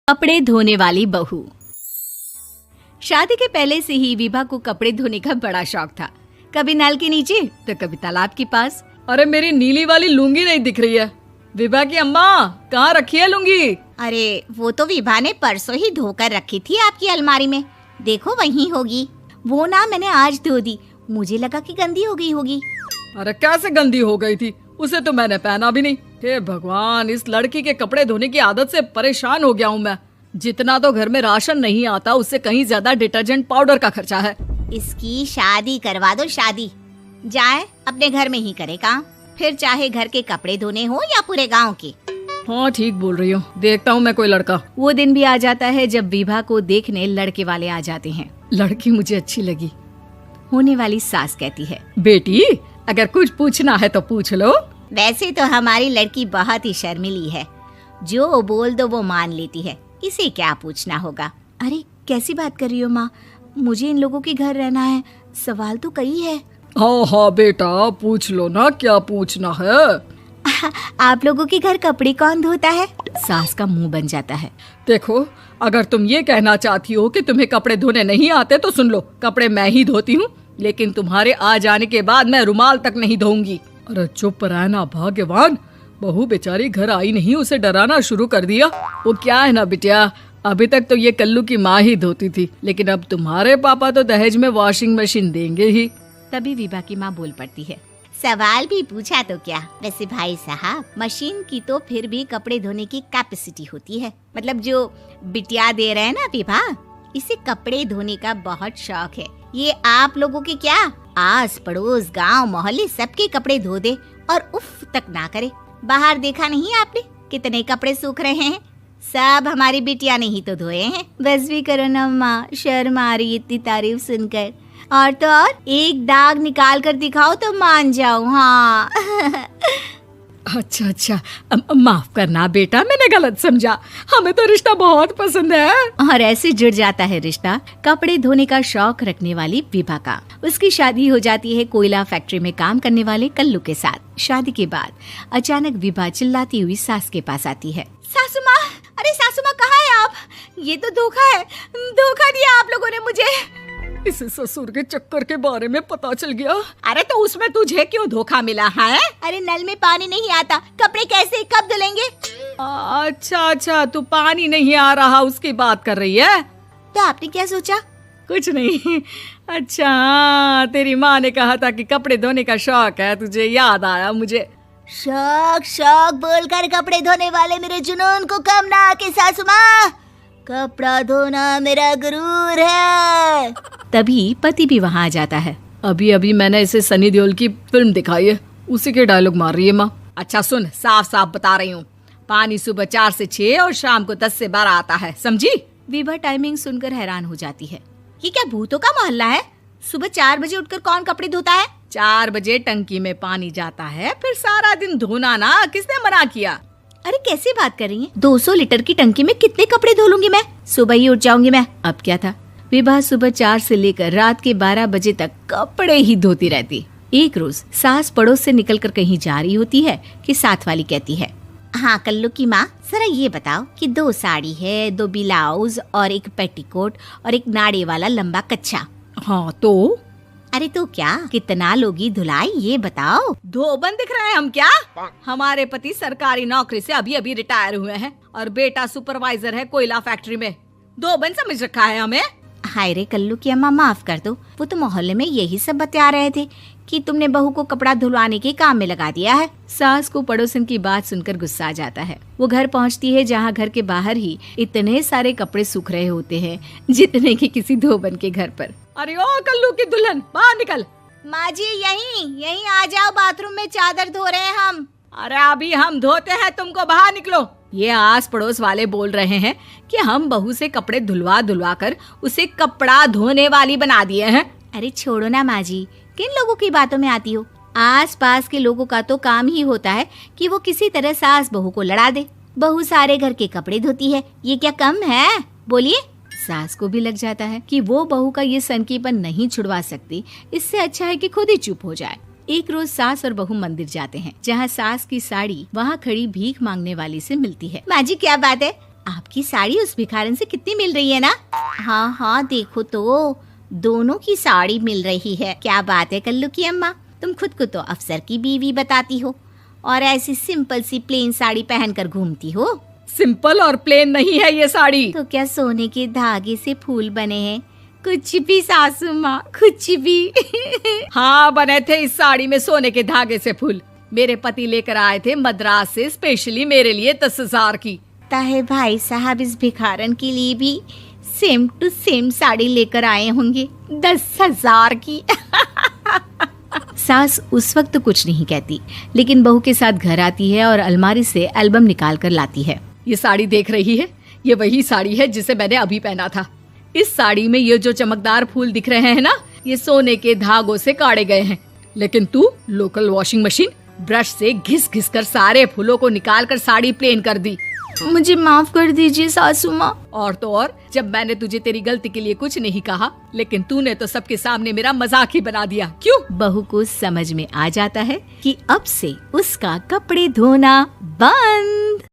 कपड़े धोने वाली बहू। शादी के पहले से ही विभा को कपड़े धोने का बड़ा शौक था। कभी नल के नीचे तो कभी तालाब के पास। अरे मेरी नीली वाली लुंगी नहीं दिख रही है। विभा की अम्मा, कहाँ रखी है लुंगी? अरे वो तो विभा ने परसों ही धोकर रखी थी आपकी अलमारी में, देखो वहीं होगी। वो ना मैंने आज धो दी, मुझे लगा कि गंदी हो गई होगी। अरे कैसे गंदी हो गई थी? उसे तो मैंने पहना भी नहीं। हे भगवान, इस लड़की के कपड़े धोने की आदत से परेशान हो गया हूँ मैं। जितना तो घर में राशन नहीं आता उससे कहीं ज्यादा डिटर्जेंट पाउडर का खर्चा है। इसकी शादी करवा दो, शादी जाए अपने घर में ही करे काम, फिर चाहे घर के कपड़े धोने हो या पूरे गांव के। हाँ ठीक बोल रही हो, देखता हूँ मैं कोई लड़का। वो दिन भी आ जाता है जब विभा को देखने लड़के वाले आ जाते हैं। लड़की मुझे अच्छी लगी। होने वाली सास कहती है, बेटी अगर कुछ पूछना है तो पूछ लो। वैसे तो हमारी लड़की बहुत ही शर्मीली है, जो बोल दो वो मान लेती है, इसे क्या पूछना होगा। अरे कैसी बात कर रही हो माँ, मुझे इन लोगों के घर रहना है, सवाल तो कई है। हाँ हाँ बेटा, पूछ लो ना, क्या पूछना है। आप लोगों के घर कपड़े कौन धोता है? सास का मुंह बन जाता है। देखो, अगर तुम ये कहना चाहती हो कि तुम्हें कपड़े धोने नहीं आते तो सुन लो, कपड़े मैं ही धोती हूँ, लेकिन तुम्हारे आ जाने के बाद मैं रुमाल तक नहीं धोऊंगी। अरे चुप रहना भाग्यवान, बहू बेचारी घर आई नहीं, उसे डराना शुरू कर दिया। वो क्या है ना बिटिया, अभी तक तो ये कल्लू की माँ ही धोती थी, लेकिन अब तुम्हारे पापा तो दहेज में वॉशिंग मशीन देंगे ही। तभी विभा की माँ बोल पड़ती है, सवाल भी पूछा तो क्या। वैसे भाई साहब, मशीन की तो फिर भी कपड़े धोने की कैपेसिटी होती है, मतलब जो बिटिया दे रहे हैं ना विभा, इसे कपड़े धोने का बहुत शौक है। ये आप लोगों के क्या, आस पड़ोस गांव मोहल्ले सबके कपड़े धो दे और उफ तक ना करे। बाहर देखा नहीं आपने कितने कपड़े सूख रहे हैं, सब हमारी बिटिया ने ही तो धोए हैं। बस भी करो ना माँ, शर्म आ रही इतनी तारीफ सुनकर। और तो और एक दाग निकाल कर दिखाओ तो मान जाओ। हाँ अच्छा अच्छा, माफ करना बेटा, मैंने गलत समझा, हमें तो रिश्ता बहुत पसंद है। और ऐसे जुड़ जाता है रिश्ता कपड़े धोने का शौक रखने वाली विभा का। उसकी शादी हो जाती है कोयला फैक्ट्री में काम करने वाले कल्लू के साथ। शादी के बाद अचानक विभा चिल्लाती हुई सास के पास आती है। सासू माँ, अरे सासू माँ कहाँ है आप? ये तो धोखा है, धोखा दिया आप लोगों ने मुझे। इसे ससुर के चक्कर के बारे में पता चल गया। अरे तो उसमें तुझे क्यों धोखा मिला है? अरे नल में पानी नहीं आता, कपड़े कैसे कब धुलेंगे? अच्छा अच्छा, तू पानी नहीं आ रहा उसकी बात कर रही है। तो आपने क्या सोचा? कुछ नहीं। अच्छा, तेरी माँ ने कहा था कि कपड़े धोने का शौक है तुझे, याद आया मुझे। शौक शौक बोलकर कपड़े धोने वाले मेरे जुनून को कम ना आके सासू माँ, कपड़ा धोना मेरा गुरूर है। तभी पति भी वहाँ आ जाता है। अभी अभी मैंने इसे सनी देओल की फिल्म दिखाई है, उसी के डायलॉग मार रही है माँ। अच्छा सुन, साफ साफ बता रही हूँ, पानी सुबह 4 से 6 और शाम को 10 से 12 आता है, समझी? विभा टाइमिंग सुनकर हैरान हो जाती है। ये क्या भूतों का मोहल्ला है? सुबह 4 बजे उठकर कौन कपड़े धोता है? 4 बजे टंकी में पानी जाता है, फिर सारा दिन धोना ना, किसने मना किया? अरे कैसी बात कर रही हैं? 200 लीटर की टंकी में कितने कपड़े धो लूंगी मैं, सुबह ही उठ जाऊंगी मैं। अब क्या था, विभा सुबह 4 से लेकर रात के 12 बजे तक कपड़े ही धोती रहती। एक रोज सास पड़ोस से निकलकर कहीं जा रही होती है कि साथ वाली कहती है, हाँ कल्लू की माँ, जरा ये बताओ कि 2 साड़ी है, 2 ब्लाउज और एक पेटीकोट और एक नाड़े वाला लंबा कच्छा। हाँ तो? अरे तो क्या, कितना लोगी धुलाई ये बताओ। धोबन दिख रहे हैं हम क्या? हमारे पति सरकारी नौकरी से अभी अभी रिटायर हुए हैं और बेटा सुपरवाइजर है कोयला फैक्ट्री में। धोबन समझ रखा है हमें। हाय रे कल्लू की अम्मा, माफ कर दो, वो तो मोहल्ले में यही सब बता रहे थे कि तुमने बहू को कपड़ा धुलवाने के काम में लगा दिया है। सास को पड़ोसन की बात सुनकर गुस्सा आ जाता है। वो घर पहुंचती है जहां घर के बाहर ही इतने सारे कपड़े सूख रहे होते हैं जितने कि किसी धोबन के घर पर। अरे ओ कल्लू की दुल्हन, बाहर निकल। माँ जी यहीं आ जाओ, बाथरूम में चादर धो रहे हैं हम। अरे अभी हम धोते हैं, तुमको बाहर निकलो। ये आस पड़ोस वाले बोल रहे हैं कि हम बहू से कपड़े धुलवा धुलवा कर उसे कपड़ा धोने वाली बना दिए हैं। अरे छोड़ो ना माँ जी, किन लोगों की बातों में आती हो? आस पास के लोगों का तो काम ही होता है कि वो किसी तरह सास बहू को लड़ा दे। बहू सारे घर के कपड़े धोती है, ये क्या कम है? बोलिए। सास को भी लग जाता है कि वो बहू का ये सनकीपन नहीं छुड़वा सकती, इससे अच्छा है कि खुद ही चुप हो जाए। एक रोज सास और बहू मंदिर जाते हैं, जहाँ सास की साड़ी वहाँ खड़ी भीख मांगने वाली से मिलती है। माँ जी क्या बात है, आपकी साड़ी उस भिखारन से कितनी मिल रही है ना? हाँ हाँ देखो तो, दोनों की साड़ी मिल रही है। क्या बात है कल्लू की अम्मा, तुम खुद को तो अफसर की बीवी बताती हो और ऐसी सिंपल सी प्लेन साड़ी पहनकर घूमती हो। सिंपल और प्लेन नहीं है ये साड़ी। तो क्या सोने के धागे से फूल बने हैं? कुछ भी सासू माँ, कुछ भी। हाँ बने थे इस साड़ी में सोने के धागे से फूल। मेरे पति लेकर आए थे मद्रास से स्पेशली मेरे लिए 10,000 की। ताहे भाई साहब इस भिखारन के लिए भी सेम टू सेम साड़ी लेकर आए होंगे 10,000 की। सास उस वक्त तो कुछ नहीं कहती, लेकिन बहू के साथ घर आती है और अलमारी से एल्बम निकाल कर लाती है। ये साड़ी देख रही है, ये वही साड़ी है जिसे मैंने अभी पहना था। इस साड़ी में ये जो चमकदार फूल दिख रहे हैं ना, ये सोने के धागों से काढ़े गए हैं। लेकिन तू लोकल वॉशिंग मशीन ब्रश से घिस घिस कर सारे फूलों को निकाल कर साड़ी प्लेन कर दी। मुझे माफ कर दीजिए सासू माँ। और तो और, जब मैंने तुझे तेरी गलती के लिए कुछ नहीं कहा, लेकिन तूने तो सबके सामने मेरा मजाक ही बना दिया। क्यों? बहू को समझ में आ जाता है कि अब से उसका कपड़े धोना बंद।